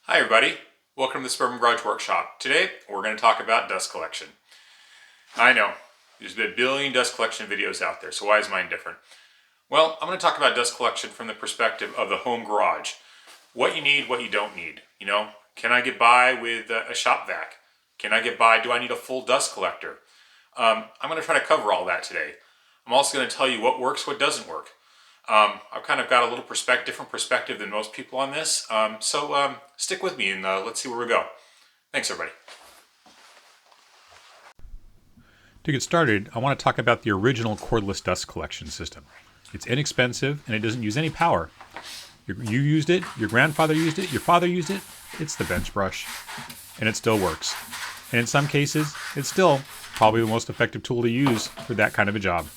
Hi everybody, welcome to the Suburban Garage Workshop. Today we're going to talk about dust collection. I know, there's been a billion dust collection videos out there, so why is mine different? Well, I'm going to talk about dust collection from the perspective of the home garage. What you need, what you don't need. You know, can I get by with a shop vac? Can I get by, do I need a full dust collector? I'm going to try to cover all that today. I'm also going to tell you what works, what doesn't work. I've kind of got a little different perspective than most people on this, so stick with me and let's see where we go. Thanks everybody. To get started, I want to talk about the original cordless dust collection system. It's inexpensive and it doesn't use any power. You used it, your grandfather used it, your father used it. It's the bench brush and it still works. And in some cases, it's still probably the most effective tool to use for that kind of a job.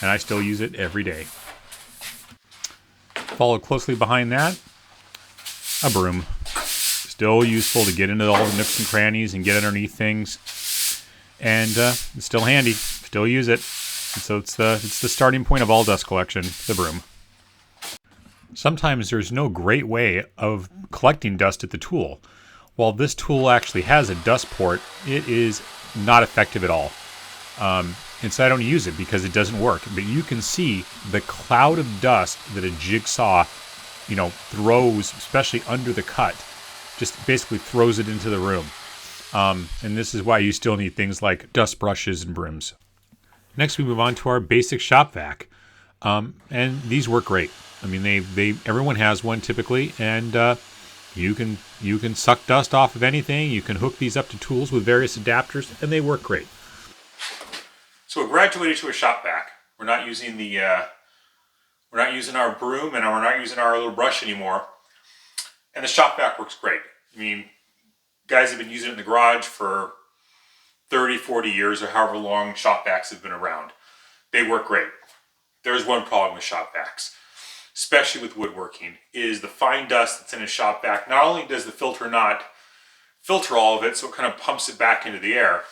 And I still use it every day. Followed closely behind that, a broom. Still useful to get into all the nooks and crannies and get underneath things. And it's still handy. Still use it. And so it's the starting point of all dust collection, the broom. Sometimes there's no great way of collecting dust at the tool. While this tool actually has a dust port, it is not effective at all. And so I don't use it because it doesn't work. But you can see the cloud of dust that a jigsaw, throws, especially under the cut, just basically throws it into the room. And this is why you still need things like dust brushes and brooms. Next, we move on to our basic shop vac. And these work great. I mean, everyone has one typically, and you can suck dust off of anything. You can hook these up to tools with various adapters, and they work great. So we graduated to a shop vac. We're not using our broom and we're not using our little brush anymore. And the shop vac works great. I mean, guys have been using it in the garage for 30, 40 years or however long shop vacs have been around. They work great. There's one problem with shop vacs, especially with woodworking, is the fine dust that's in a shop vac. Not only does the filter not filter all of it, so it kind of pumps it back into the air,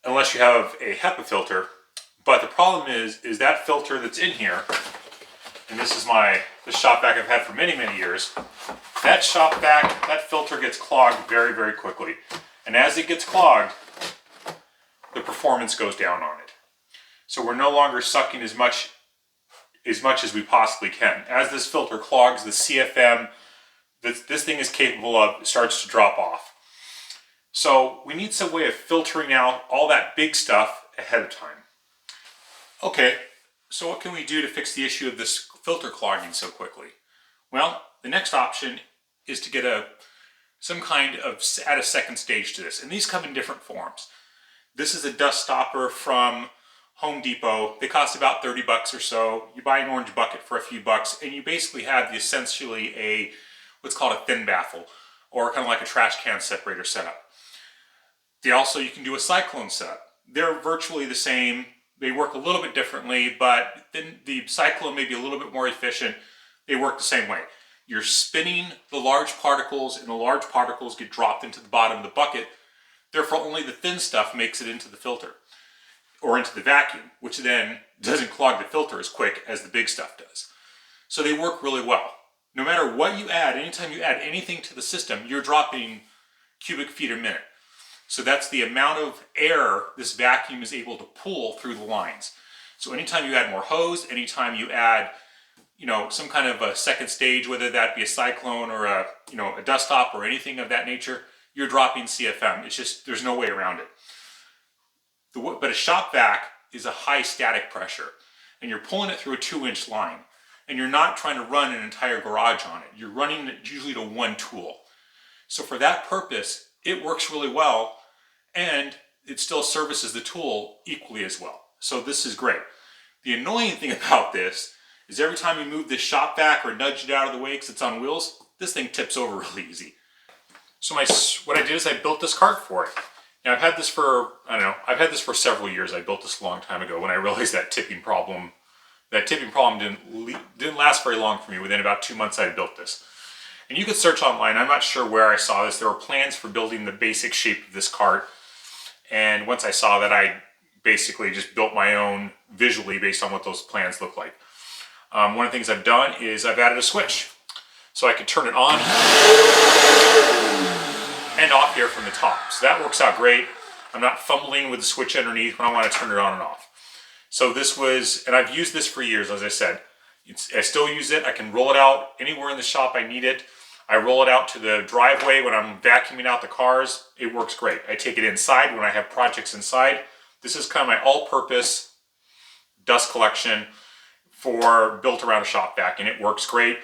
unless you have a HEPA filter. But the problem is that filter that's in here, and this is the shop vac I've had for many, many years, that shop vac, that filter gets clogged very, very quickly. And as it gets clogged, the performance goes down on it. So we're no longer sucking as much as we possibly can. As this filter clogs, the CFM this thing is capable of starts to drop off. So we need some way of filtering out all that big stuff ahead of time. Okay, so what can we do to fix the issue of this filter clogging so quickly? Well, the next option is to get add a second stage to this. And these come in different forms. This is a dust stopper from Home Depot. They cost about 30 bucks or so. You buy an orange bucket for a few bucks and you basically have essentially what's called a thin baffle, or kind of like a trash can separator setup. You can do a Cyclone setup. They're virtually the same. They work a little bit differently, but then the Cyclone may be a little bit more efficient. They work the same way. You're spinning the large particles, and the large particles get dropped into the bottom of the bucket. Therefore, only the thin stuff makes it into the filter or into the vacuum, which then doesn't clog the filter as quick as the big stuff does. So they work really well. No matter what you add, anytime you add anything to the system, you're dropping cubic feet a minute. So that's the amount of air this vacuum is able to pull through the lines. So anytime you add more hose, anytime you add, some kind of a second stage, whether that be a Cyclone or a dust stop or anything of that nature, you're dropping CFM. It's just, there's no way around it. But a shop vac is a high static pressure, and you're pulling it through a 2-inch line, and you're not trying to run an entire garage on it. You're running it usually to one tool. So for that purpose, it works really well, and it still services the tool equally as well. So this is great. The annoying thing about this is every time you move this shop vac or nudge it out of the way because it's on wheels, this thing tips over really easy. So what I did is I built this cart for it. Now I've had this for several years. I built this a long time ago when I realized that tipping problem didn't last very long for me. Within about 2 months I had built this. And you could search online. I'm not sure where I saw this. There were plans for building the basic shape of this cart. And once I saw that, I basically just built my own visually based on what those plans look like. One of the things I've done is I've added a switch. So I could turn it on here from the top. So that works out great. I'm not fumbling with the switch underneath when I want to turn it on and off. So this was, and I've used this for years, as I said. I still use it. I can roll it out anywhere in the shop I need it. I roll it out to the driveway when I'm vacuuming out the cars. It works great. I take it inside when I have projects inside. This is kind of my all-purpose dust collection built around a shop vac, and it works great.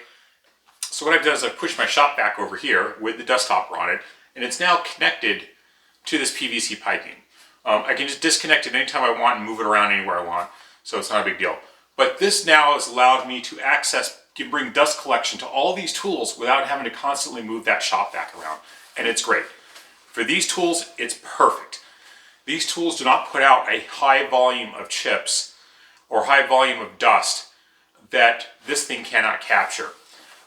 So what I've done is I've pushed my shop vac over here with the dust topper on it, and it's now connected to this PVC piping. I can just disconnect it anytime I want and move it around anywhere I want, so it's not a big deal. But this now has allowed me to bring dust collection to all these tools without having to constantly move that shop vac around, and it's great. For these tools, it's perfect. These tools do not put out a high volume of chips or high volume of dust that this thing cannot capture,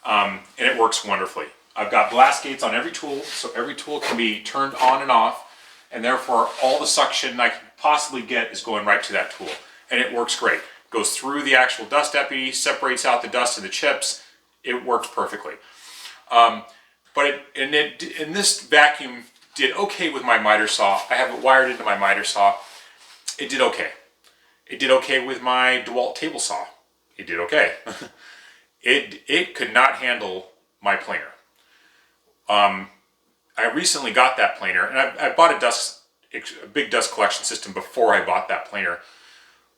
and it works wonderfully. I've got blast gates on every tool, so every tool can be turned on and off, and therefore all the suction I can possibly get is going right to that tool, and it works great. It goes through the actual dust deputy, separates out the dust and the chips. It works perfectly. And this vacuum did okay with my miter saw. I have it wired into my miter saw. It did okay. It did okay with my DeWalt table saw. It did okay. It could not handle my planer. I recently got that planer, and I bought a big dust collection system before I bought that planer,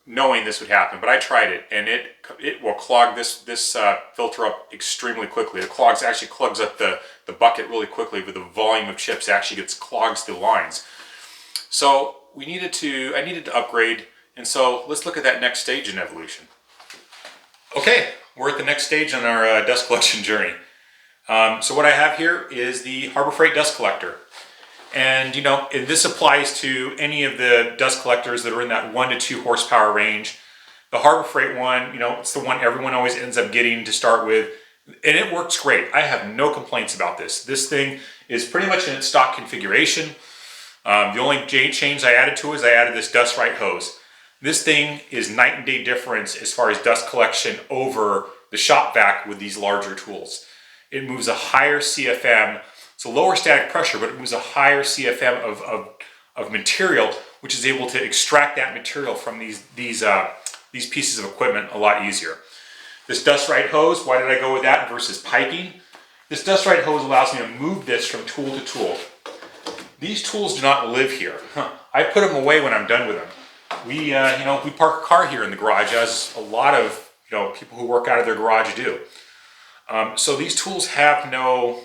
knowing this would happen. But I tried it, and it will clog this filter up extremely quickly. It actually clogs up the bucket really quickly with the volume of chips. It actually clogs the lines. So I needed to upgrade, and so let's look at that next stage in evolution. Okay, we're at the next stage on our dust collection journey. So what I have here is the Harbor Freight dust collector. And this applies to any of the dust collectors that are in that 1 to 2 horsepower range. The Harbor Freight one, it's the one everyone always ends up getting to start with. And it works great. I have no complaints about this. This thing is pretty much in its stock configuration. The only change I added to it is I added this dust right hose. This thing is night and day difference as far as dust collection over the shop vac with these larger tools. It moves a higher CFM. It's a lower static pressure, but it moves a higher CFM of material, which is able to extract that material from these pieces of equipment a lot easier. This dust right hose, why did I go with that versus piping? This dust right hose allows me to move this from tool to tool. These tools do not live here. I put them away when I'm done with them. We park a car here in the garage, as a lot of people who work out of their garage do. So these tools have no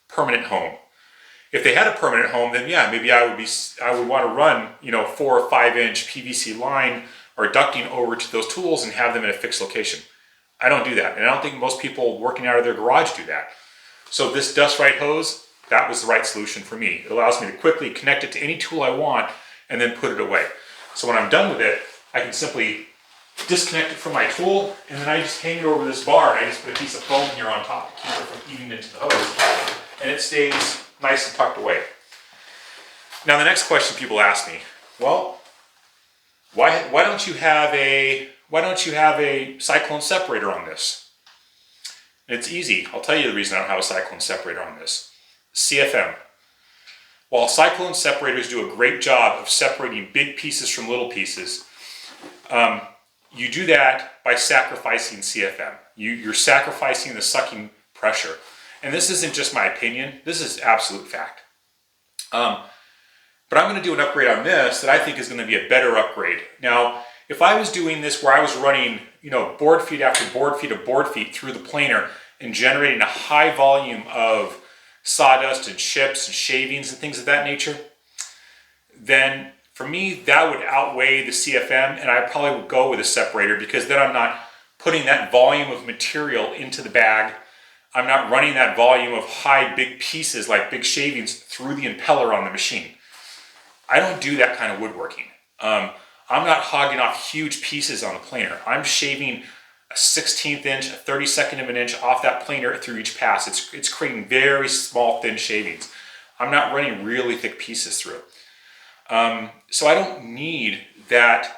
permanent home. If they had a permanent home, then yeah, maybe I would want to run 4 or 5 inch PVC line or ducting over to those tools and have them in a fixed location. I don't do that, and I don't think most people working out of their garage do that. So this dust right hose, that was the right solution for me. It allows me to quickly connect it to any tool I want and then put it away. So when I'm done with it, I can simply disconnect it from my tool, and then I just hang it over this bar, and I just put a piece of foam here on top to keep it from eating into the hose, and it stays nice and tucked away. Now the next question people ask me, well, why don't you have a Cyclone Separator on this? And it's easy. I'll tell you the reason I don't have a Cyclone Separator on this. CFM. While Cyclone Separators do a great job of separating big pieces from little pieces, you do that by sacrificing CFM. You're sacrificing the sucking pressure. And this isn't just my opinion, this is absolute fact. But I'm going to do an upgrade on this that I think is going to be a better upgrade. Now, if I was doing this where I was running, board feet after board feet of board feet through the planer and generating a high volume of sawdust and chips and shavings and things of that nature, then for me, that would outweigh the CFM, and I probably would go with a separator, because then I'm not putting that volume of material into the bag. I'm not running that volume of high, big pieces like big shavings through the impeller on the machine. I don't do that kind of woodworking. I'm not hogging off huge pieces on the planer. I'm shaving a 1/16 inch, a 32nd of an inch off that planer through each pass. It's creating very small, thin shavings. I'm not running really thick pieces through. So I don't need that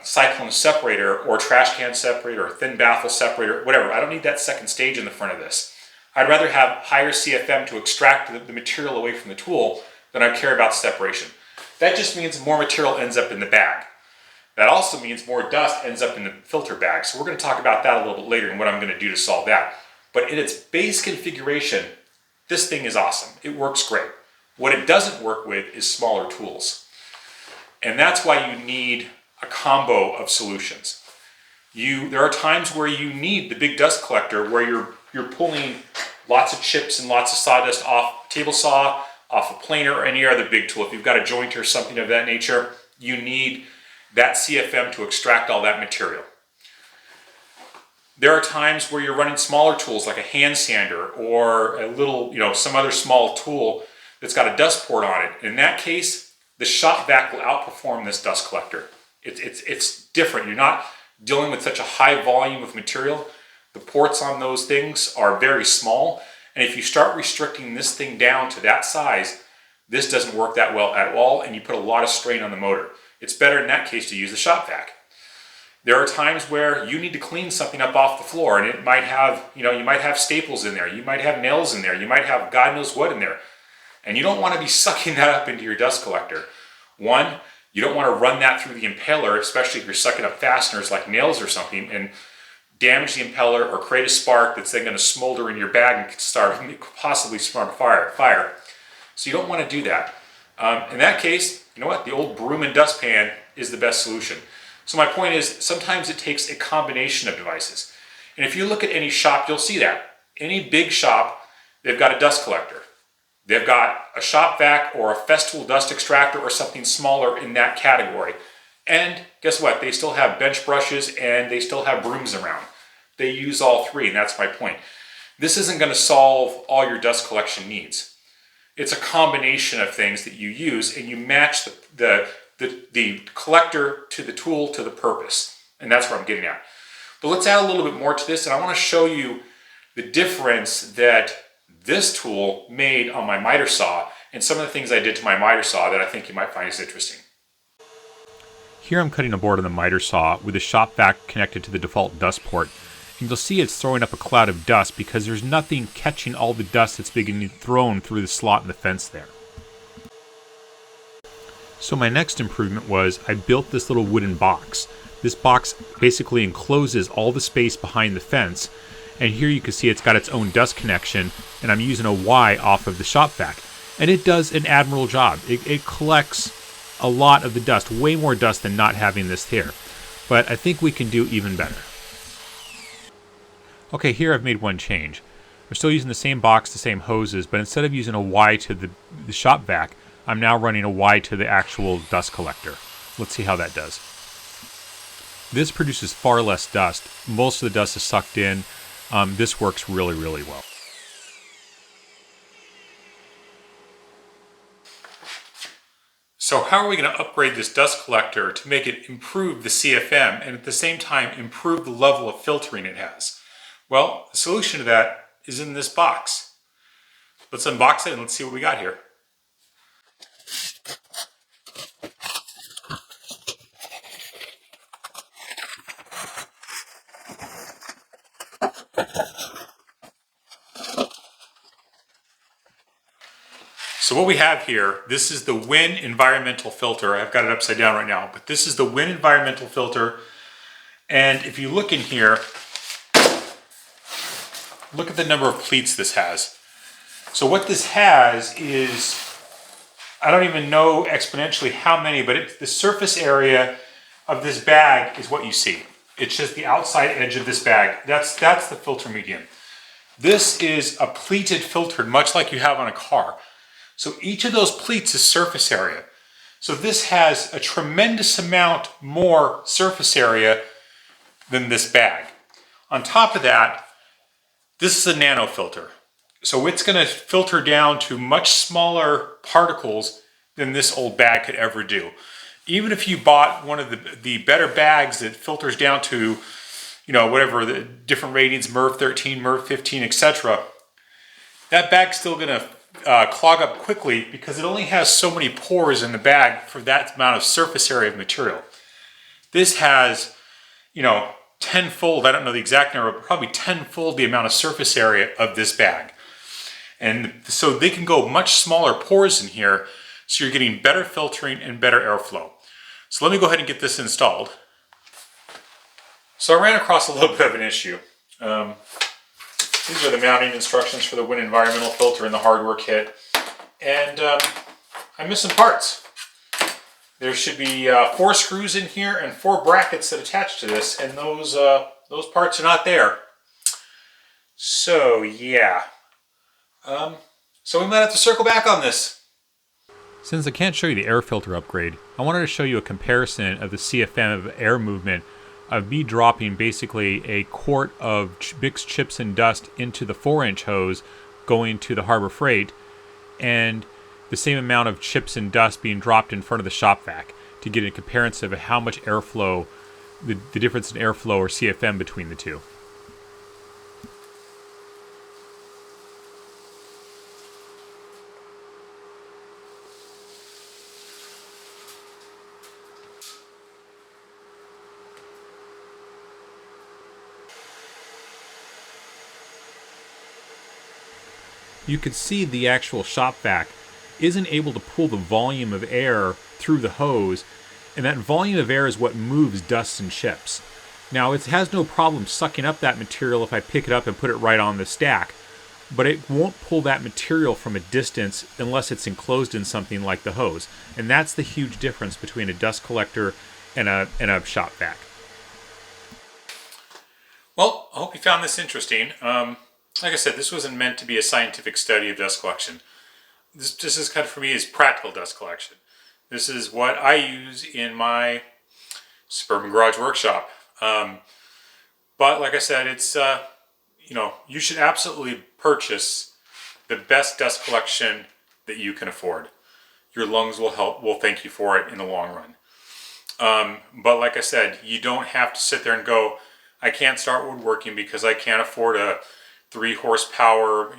Cyclone Separator or trash can separator or thin baffle separator, whatever. I don't need that second stage in the front of this. I'd rather have higher CFM to extract the material away from the tool than I care about separation. That just means more material ends up in the bag. That also means more dust ends up in the filter bag. So we're going to talk about that a little bit later and what I'm going to do to solve that. But in its base configuration, this thing is awesome. It works great. What it doesn't work with is smaller tools. And that's why you need a combo of solutions. There are times where you need the big dust collector where you're pulling lots of chips and lots of sawdust off a table saw, off a planer, or any other big tool. If you've got a jointer or something of that nature, you need that CFM to extract all that material. There are times where you're running smaller tools like a hand sander or a little, some other small tool that's got a dust port on it. In that case, the Shopback will outperform this dust collector. It's different. You're not dealing with such a high volume of material. The ports on those things are very small. And if you start restricting this thing down to that size, this doesn't work that well at all, and you put a lot of strain on the motor. It's better in that case to use the Shopback. There are times where you need to clean something up off the floor, and it might have, you might have staples in there, you might have nails in there, you might have God knows what in there. And you don't want to be sucking that up into your dust collector. One, you don't want to run that through the impeller, especially if you're sucking up fasteners like nails or something, and damage the impeller or create a spark that's then going to smolder in your bag and possibly start a fire. So you don't want to do that. In that case, you know what? The old broom and dustpan is the best solution. So my point is, sometimes it takes a combination of devices. And if you look at any shop, you'll see that. Any big shop, they've got a dust collector. They've got a Shopback or a Festool dust extractor or something smaller in that category. And guess what? They still have bench brushes and they still have brooms around. They use all three, and that's my point. This isn't going to solve all your dust collection needs. It's a combination of things that you use, and you match the collector to the tool to the purpose. And that's what I'm getting at. But let's add a little bit more to this, and I want to show you the difference that this tool made on my miter saw and some of the things I did to my miter saw that I think you might find is interesting. Here I'm cutting a board on the miter saw with the Shopback connected to the default dust port. And you'll see it's throwing up a cloud of dust because there's nothing catching all the dust that's being thrown through the slot in the fence there. So my next improvement was I built this little wooden box. This box basically encloses all the space behind the fence, and here you can see it's got its own dust connection, and I'm using a Y off of the Shopback. And it does an admirable job. It collects a lot of the dust, way more dust than not having this here. But I think we can do even better. Okay, here I've made one change. We're still using the same box, the same hoses, but instead of using a Y to the Shopback, I'm now running a Y to the actual dust collector. Let's see how that does. This produces far less dust. Most of the dust is sucked in. This works really, really well. So how are we going to upgrade this dust collector to make it improve the CFM and at the same time improve the level of filtering it has? Well, the solution to that is in this box. Let's unbox it and let's see what we got here. So what we have here, this is the Wynn environmental filter. I've got it upside down right now, but this is the Wynn environmental filter. And if you look in here, look at the number of pleats this has. So what this has is, I don't even know exponentially how many, but the surface area of this bag is what you see. It's just the outside edge of this bag. That's the filter medium. This is a pleated filter, much like you have on a car. So each of those pleats is surface area. So this has a tremendous amount more surface area than this bag. On top of that, this is a nano filter. So it's going to filter down to much smaller particles than this old bag could ever do. Even if you bought one of the better bags that filters down to, whatever the different ratings, MERV 13, MERV 15, etc., that bag's still going to clog up quickly because it only has so many pores in the bag for that amount of surface area of material. This has, tenfold, I don't know the exact number, but probably tenfold the amount of surface area of this bag. And so they can go much smaller pores in here, so you're getting better filtering and better airflow. So let me go ahead and get this installed. So I ran across a little bit of an issue. These are the mounting instructions for the Wynn environmental filter in the hardware kit. And I'm missing parts. There should be 4 screws in here and 4 brackets that attach to this, and those parts are not there. So yeah. So we might have to circle back on this. Since I can't show you the air filter upgrade, I wanted to show you a comparison of the CFM of air movement of me dropping basically a quart of mixed chips and dust into the 4-inch hose going to the Harbor Freight, and the same amount of chips and dust being dropped in front of the shop vac to get a comparison of how much airflow, the difference in airflow or CFM between the two. You could see the actual shop vac isn't able to pull the volume of air through the hose, and that volume of air is what moves dust and chips. Now, it has no problem sucking up that material if I pick it up and put it right on the stack, but it won't pull that material from a distance unless it's enclosed in something like the hose. And that's the huge difference between a dust collector and a shop vac. Well, I hope you found this interesting. Like I said, this wasn't meant to be a scientific study of dust collection. This is kind of, for me, is practical dust collection. This is what I use in my suburban garage workshop. But like I said, it's you should absolutely purchase the best dust collection that you can afford. Your lungs will thank you for it in the long run. But like I said, you don't have to sit there and go, I can't start woodworking because I can't afford a 3 horsepower,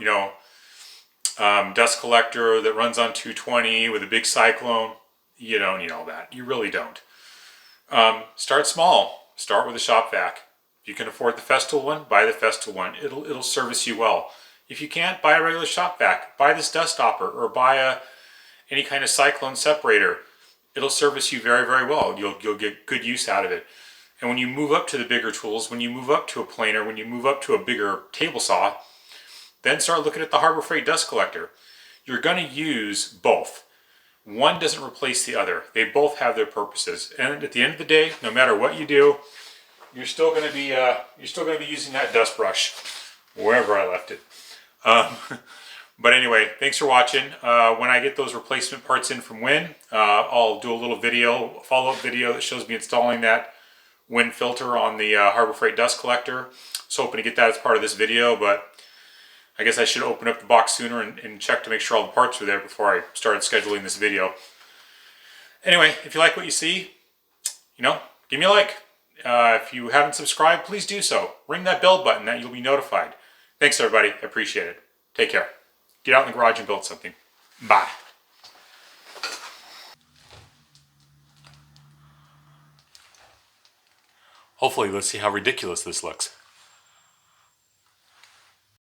dust collector that runs on 220 with a big Cyclone. You don't need all that. You really don't. Start small. Start with a shop vac. If you can afford the Festool one, buy the Festool one. It'll service you well. If you can't, buy a regular shop vac. Buy this dust stopper, or buy any kind of Cyclone Separator. It'll service you very, very well. You'll get good use out of it. And when you move up to the bigger tools, when you move up to a planer, when you move up to a bigger table saw, then start looking at the Harbor Freight dust collector. You're going to use both. One doesn't replace the other. They both have their purposes. And at the end of the day, no matter what you do, you're still going to be using that dust brush wherever I left it. But anyway, thanks for watching. When I get those replacement parts in from Wynn, I'll do a little video, follow-up video that shows me installing that Wynn filter on the Harbor Freight dust collector. I was hoping to get that as part of this video, but I guess I should open up the box sooner and check to make sure all the parts were there before I started scheduling this video. Anyway, if you like what you see, give me a like. If you haven't subscribed, please do so. Ring that bell button that you'll be notified. Thanks everybody, I appreciate it. Take care. Get out in the garage and build something. Bye. Hopefully, let's see how ridiculous this looks.